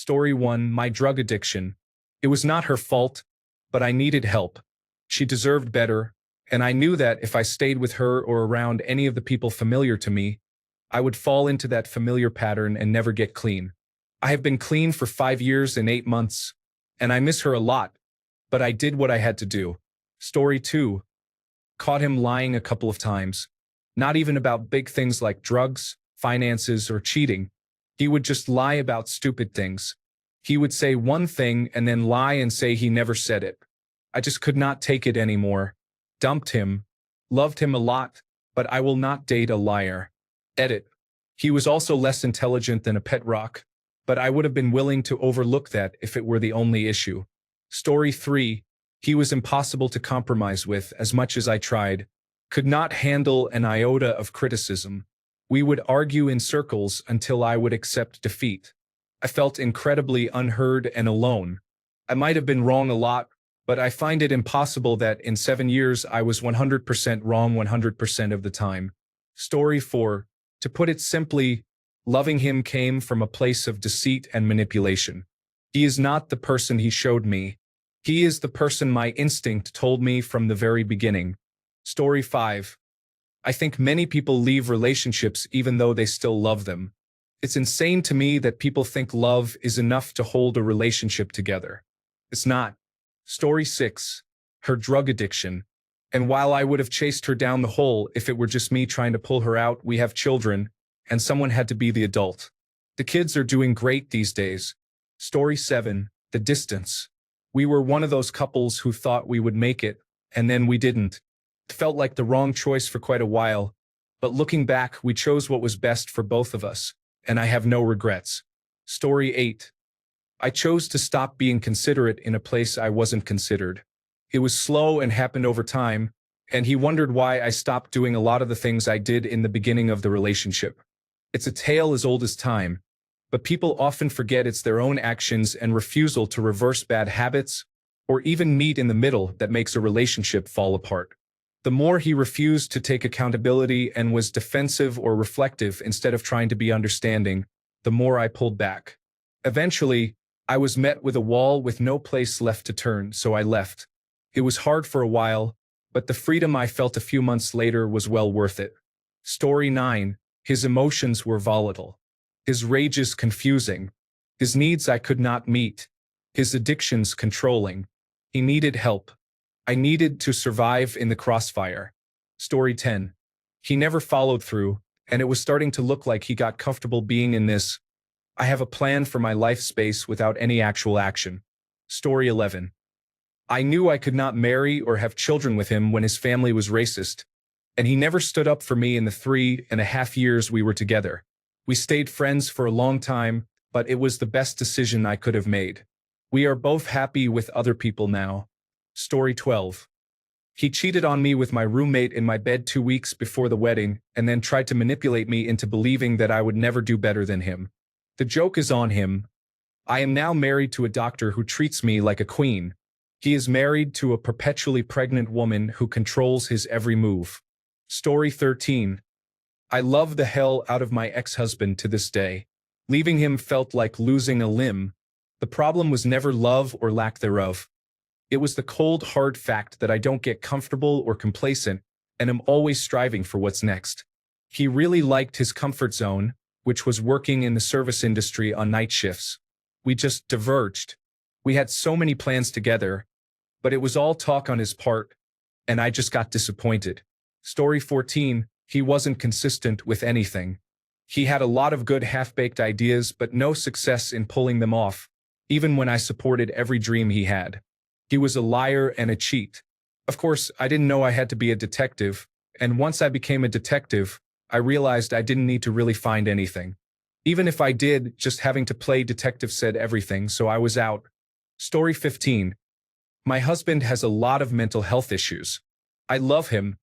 Story 1, my drug addiction. It was not her fault, but I needed help. She deserved better, and I knew that if I stayed with her or around any of the people familiar to me, I would fall into that familiar pattern and never get clean. I have been clean for 5 years and 8 months, and I miss her a lot, but I did what I had to do. Story 2. Caught him lying a couple of times. Not even about big things like drugs, finances, or cheating. He would just lie about stupid things. He would say one thing and then lie and say he never said it. I just could not take it anymore. Dumped him. Loved him a lot, but I will not date a liar. Edit. He was also less intelligent than a pet rock, but I would have been willing to overlook that if it were the only issue. Story 3. He was impossible to compromise with as much as I tried. Could not handle an iota of criticism. We would argue in circles until I would accept defeat. I felt incredibly unheard and alone. I might have been wrong a lot, but I find it impossible that in 7 years I was 100% wrong 100% of the time. Story 4. To put it simply, loving him came from a place of deceit and manipulation. He is not the person he showed me. He is the person my instinct told me from the very beginning. Story 5. I think many people leave relationships even though they still love them. It's insane to me that people think love is enough to hold a relationship together. It's not. Story 6. Her drug addiction. And while I would have chased her down the hole if it were just me trying to pull her out, we have children, and someone had to be the adult. The kids are doing great these days. Story 7. The distance. We were one of those couples who thought we would make it, and then we didn't. It felt like the wrong choice for quite a while, but looking back, we chose what was best for both of us, and I have no regrets. Story 8. I chose to stop being considerate in a place I wasn't considered. It was slow and happened over time, and he wondered why I stopped doing a lot of the things I did in the beginning of the relationship. It's a tale as old as time, but people often forget it's their own actions and refusal to reverse bad habits, or even meet in the middle that makes a relationship fall apart. The more he refused to take accountability and was defensive or reflective instead of trying to be understanding, the more I pulled back. Eventually, I was met with a wall with no place left to turn, so I left. It was hard for a while, but the freedom I felt a few months later was well worth it. Story 9. His emotions were volatile. His rages confusing. His needs I could not meet. His addictions controlling. He needed help. I needed to survive in the crossfire. Story 10. He never followed through, and it was starting to look like he got comfortable being in this. I have a plan for my life space without any actual action. Story 11. I knew I could not marry or have children with him when his family was racist, and he never stood up for me in the 3.5 years we were together. We stayed friends for a long time, but it was the best decision I could have made. We are both happy with other people now. Story 12. He cheated on me with my roommate in my bed 2 weeks before the wedding and then tried to manipulate me into believing that I would never do better than him. The joke is on him. I am now married to a doctor who treats me like a queen. He is married to a perpetually pregnant woman who controls his every move. Story 13. I love the hell out of my ex-husband to this day. Leaving him felt like losing a limb. The problem was never love or lack thereof. It was the cold, hard fact that I don't get comfortable or complacent, and am always striving for what's next. He really liked his comfort zone, which was working in the service industry on night shifts. We just diverged. We had so many plans together, but it was all talk on his part, and I just got disappointed. Story 14. He wasn't consistent with anything. He had a lot of good half-baked ideas, but no success in pulling them off, even when I supported every dream he had. He was a liar and a cheat. Of course, I didn't know I had to be a detective, and once I became a detective, I realized I didn't need to really find anything. Even if I did, just having to play detective said everything, so I was out. Story 15. My husband has a lot of mental health issues. I love him,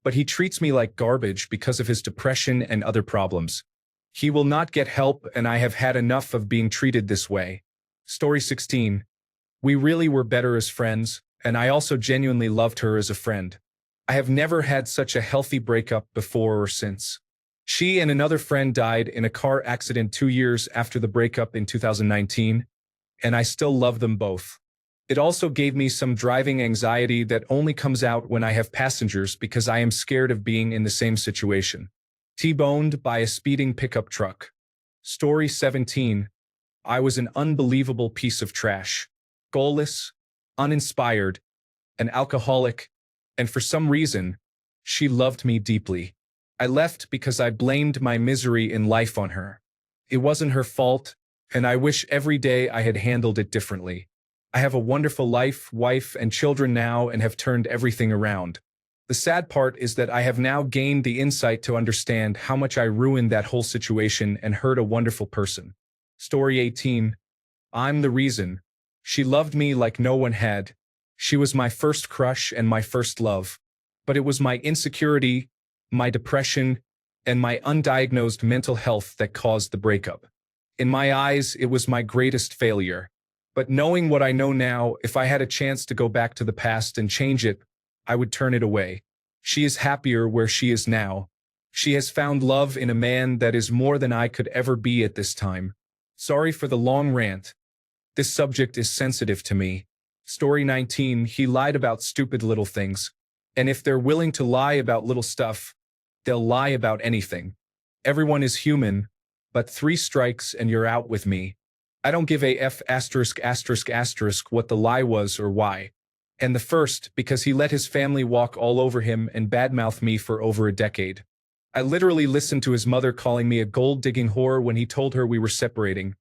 but he treats me like garbage because of his depression and other problems. He will not get help, and I have had enough of being treated this way. Story 16. We really were better as friends, and I also genuinely loved her as a friend. I have never had such a healthy breakup before or since. She and another friend died in a car accident 2 years after the breakup in 2019, and I still love them both. It also gave me some driving anxiety that only comes out when I have passengers because I am scared of being in the same situation. T-boned by a speeding pickup truck. Story 17. I was an unbelievable piece of trash. Goalless, uninspired, an alcoholic, and for some reason, she loved me deeply. I left because I blamed my misery in life on her. It wasn't her fault, and I wish every day I had handled it differently. I have a wonderful life, wife, and children now and have turned everything around. The sad part is that I have now gained the insight to understand how much I ruined that whole situation and hurt a wonderful person. Story 18. I'm the reason. She loved me like no one had. She was my first crush and my first love. But it was my insecurity, my depression, and my undiagnosed mental health that caused the breakup. In my eyes, it was my greatest failure. But knowing what I know now, if I had a chance to go back to the past and change it, I would turn it away. She is happier where she is now. She has found love in a man that is more than I could ever be at this time. Sorry for the long rant. This subject is sensitive to me. Story 19. He lied about stupid little things. And if they're willing to lie about little stuff, they'll lie about anything. Everyone is human, but 3 strikes and you're out with me. I don't give a f*** what the lie was or why. And the first, because he let his family walk all over him and badmouth me for over a decade. I literally listened to his mother calling me a gold-digging whore when he told her we were separating.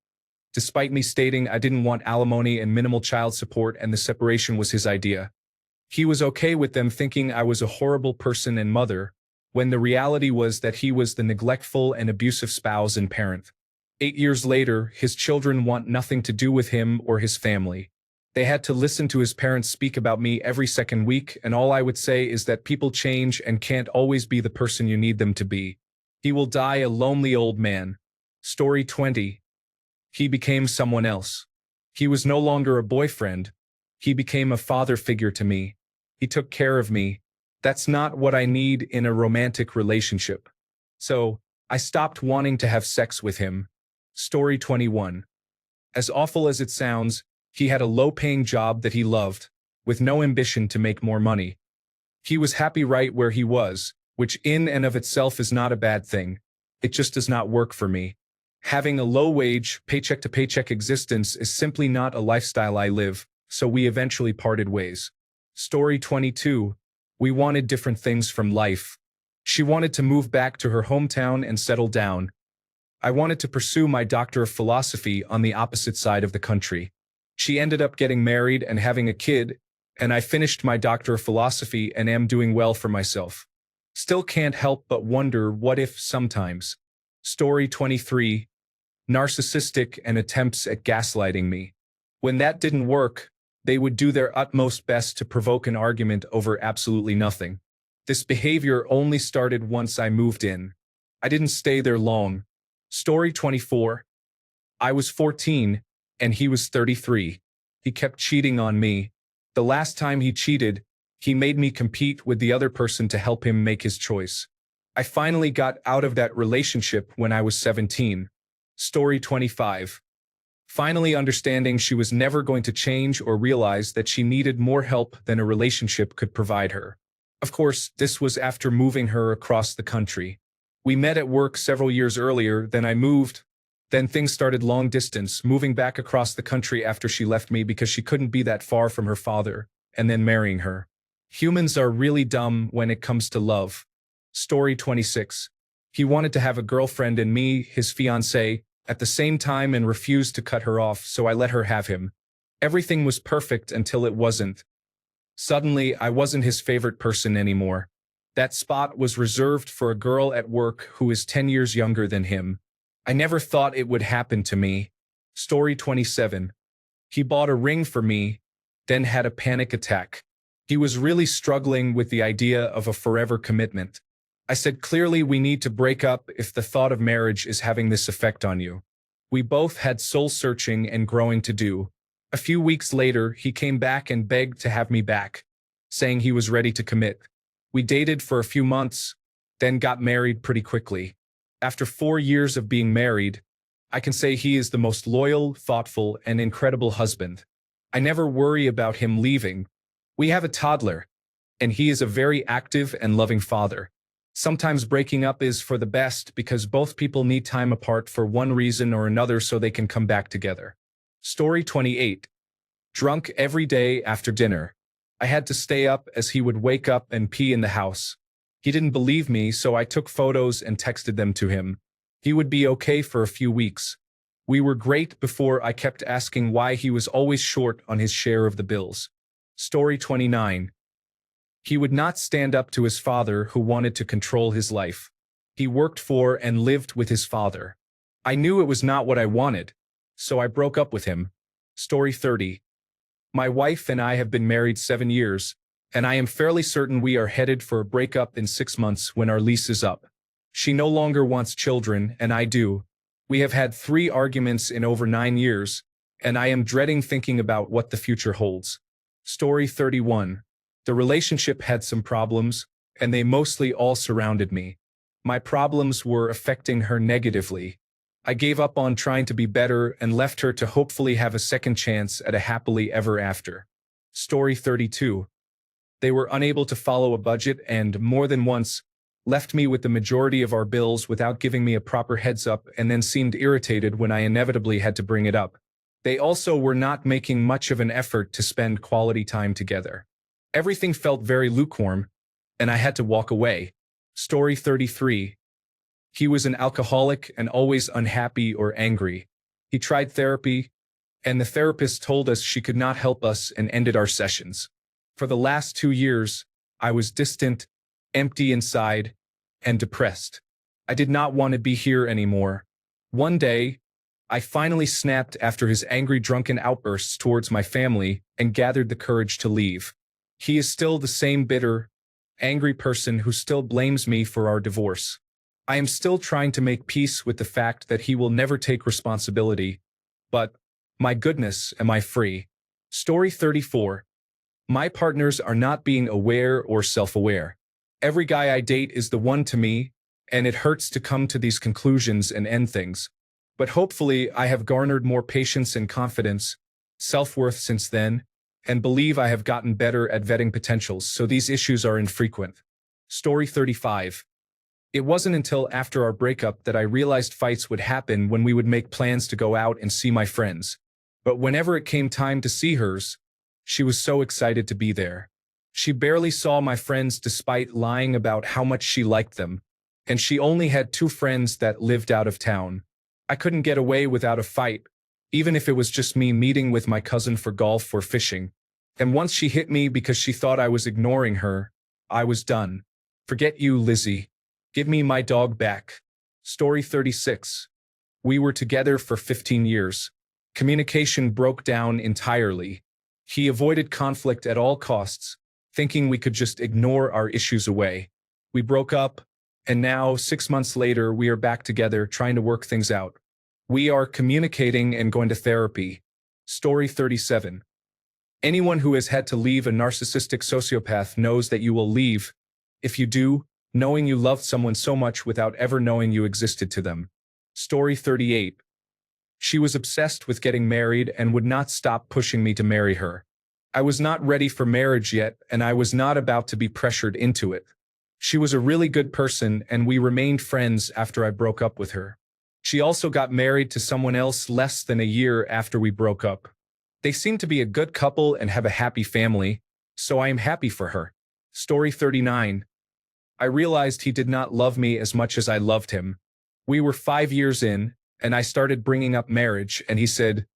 Despite me stating I didn't want alimony and minimal child support and the separation was his idea. He was okay with them thinking I was a horrible person and mother, when the reality was that he was the neglectful and abusive spouse and parent. 8 years later, his children want nothing to do with him or his family. They had to listen to his parents speak about me every second week, and all I would say is that people change and can't always be the person you need them to be. He will die a lonely old man. Story 20. He became someone else. He was no longer a boyfriend. He became a father figure to me. He took care of me. That's not what I need in a romantic relationship. So, I stopped wanting to have sex with him. Story 21. As awful as it sounds, he had a low-paying job that he loved, with no ambition to make more money. He was happy right where he was, which in and of itself is not a bad thing. It just does not work for me. Having a low-wage, paycheck-to-paycheck existence is simply not a lifestyle I live, so we eventually parted ways. Story 22. We wanted different things from life. She wanted to move back to her hometown and settle down. I wanted to pursue my Doctor of Philosophy on the opposite side of the country. She ended up getting married and having a kid, and I finished my Doctor of Philosophy and am doing well for myself. Still can't help but wonder what if sometimes. Story 23. Narcissistic and attempts at gaslighting me. When that didn't work, they would do their utmost best to provoke an argument over absolutely nothing. This behavior only started once I moved in. I didn't stay there long. Story 24. I was 14, and he was 33. He kept cheating on me. The last time he cheated, he made me compete with the other person to help him make his choice. I finally got out of that relationship when I was 17. Story 25. Finally understanding she was never going to change or realize that she needed more help than a relationship could provide her. Of course, this was after moving her across the country. We met at work several years earlier, then I moved. Then things started long distance, moving back across the country after she left me because she couldn't be that far from her father, and then marrying her. Humans are really dumb when it comes to love. Story 26. He wanted to have a girlfriend and me, his fiancée, at the same time and refused to cut her off, so I let her have him. Everything was perfect until it wasn't. Suddenly, I wasn't his favorite person anymore. That spot was reserved for a girl at work who is 10 years younger than him. I never thought it would happen to me. Story 27. He bought a ring for me, then had a panic attack. He was really struggling with the idea of a forever commitment. I said clearly we need to break up if the thought of marriage is having this effect on you. We both had soul-searching and growing to do. A few weeks later, he came back and begged to have me back, saying he was ready to commit. We dated for a few months, then got married pretty quickly. After 4 years of being married, I can say he is the most loyal, thoughtful, and incredible husband. I never worry about him leaving. We have a toddler, and he is a very active and loving father. Sometimes breaking up is for the best because both people need time apart for one reason or another so they can come back together. Story 28. Drunk every day after dinner. I had to stay up as he would wake up and pee in the house. He didn't believe me, so I took photos and texted them to him. He would be okay for a few weeks. We were great before I kept asking why he was always short on his share of the bills. Story 29. He would not stand up to his father who wanted to control his life. He worked for and lived with his father. I knew it was not what I wanted, so I broke up with him. Story 30. My wife and I have been married 7 years, and I am fairly certain we are headed for a breakup in 6 months when our lease is up. She no longer wants children, and I do. We have had 3 arguments in over 9 years, and I am dreading thinking about what the future holds. Story 31. The relationship had some problems, and they mostly all surrounded me. My problems were affecting her negatively. I gave up on trying to be better and left her to hopefully have a second chance at a happily ever after. Story 32. They were unable to follow a budget and, more than once, left me with the majority of our bills without giving me a proper heads up and then seemed irritated when I inevitably had to bring it up. They also were not making much of an effort to spend quality time together. Everything felt very lukewarm, and I had to walk away. Story 33. He was an alcoholic and always unhappy or angry. He tried therapy, and the therapist told us she could not help us and ended our sessions. For the last 2 years, I was distant, empty inside, and depressed. I did not want to be here anymore. One day, I finally snapped after his angry drunken outbursts towards my family and gathered the courage to leave. He is still the same bitter, angry person who still blames me for our divorce. I am still trying to make peace with the fact that he will never take responsibility, but, my goodness, am I free. Story 34. My partners are not being aware or self-aware. Every guy I date is the one to me, and it hurts to come to these conclusions and end things. But hopefully I have garnered more patience and confidence, self-worth since then, and believe I have gotten better at vetting potentials so these issues are infrequent. Story 35. It wasn't until after our breakup that I realized fights would happen when we would make plans to go out and see my friends. But whenever it came time to see hers, she was so excited to be there. She barely saw my friends despite lying about how much she liked them, and she only had 2 friends that lived out of town. I couldn't get away without a fight, even if it was just me meeting with my cousin for golf or fishing. And once she hit me because she thought I was ignoring her, I was done. Forget you, Lizzie. Give me my dog back. Story 36. We were together for 15 years. Communication broke down entirely. He avoided conflict at all costs, thinking we could just ignore our issues away. We broke up, and now, 6 months later, we are back together trying to work things out. We are communicating and going to therapy. Story 37. Anyone who has had to leave a narcissistic sociopath knows that you will leave. If you do, knowing you loved someone so much without ever knowing you existed to them. Story 38. She was obsessed with getting married and would not stop pushing me to marry her. I was not ready for marriage yet, and I was not about to be pressured into it. She was a really good person, and we remained friends after I broke up with her. She also got married to someone else less than a year after we broke up. They seem to be a good couple and have a happy family, so I am happy for her. Story 39. I realized he did not love me as much as I loved him. We were 5 years in, and I started bringing up marriage, and he said,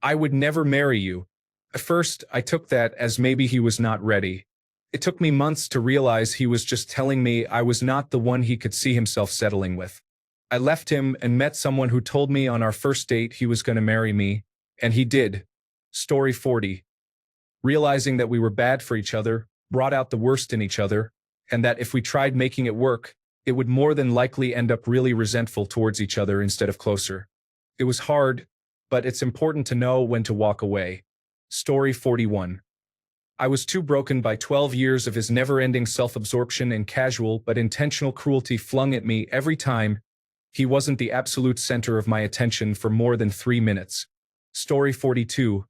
"I would never marry you." At first, I took that as maybe he was not ready. It took me months to realize he was just telling me I was not the one he could see himself settling with. I left him and met someone who told me on our first date he was going to marry me, and he did. Story 40. Realizing that we were bad for each other, brought out the worst in each other, and that if we tried making it work, it would more than likely end up really resentful towards each other instead of closer. It was hard, but it's important to know when to walk away. Story 41. I was too broken by 12 years of his never-ending self-absorption and casual but intentional cruelty flung at me every time He wasn't the absolute center of my attention for more than 3 minutes. Story 42.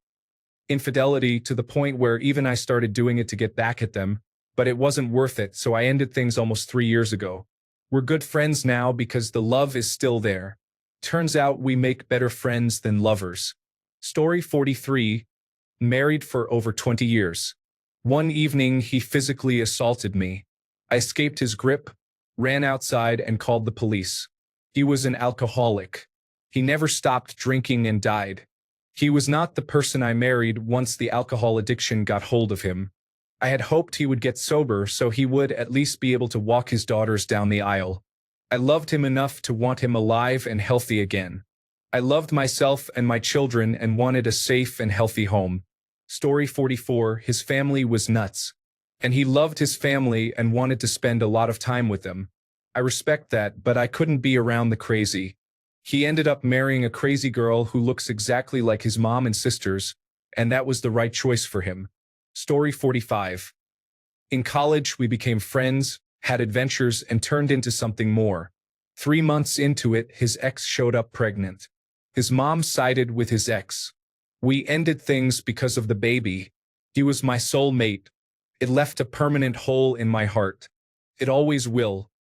Infidelity to the point where even I started doing it to get back at them, but it wasn't worth it, so I ended things almost 3 years ago. We're good friends now because the love is still there. Turns out we make better friends than lovers. Story 43. Married for over 20 years. One evening, he physically assaulted me. I escaped his grip, ran outside, and called the police. He was an alcoholic. He never stopped drinking and died. He was not the person I married once the alcohol addiction got hold of him. I had hoped he would get sober so he would at least be able to walk his daughters down the aisle. I loved him enough to want him alive and healthy again. I loved myself and my children and wanted a safe and healthy home. Story 44. His family was nuts. And he loved his family and wanted to spend a lot of time with them. I respect that, but I couldn't be around the crazy. He ended up marrying a crazy girl who looks exactly like his mom and sisters, and that was the right choice for him. Story 45. In college, we became friends, had adventures, and turned into something more. 3 months into it, his ex showed up pregnant. His mom sided with his ex. We ended things because of the baby. He was my soulmate. It left a permanent hole in my heart. It always will.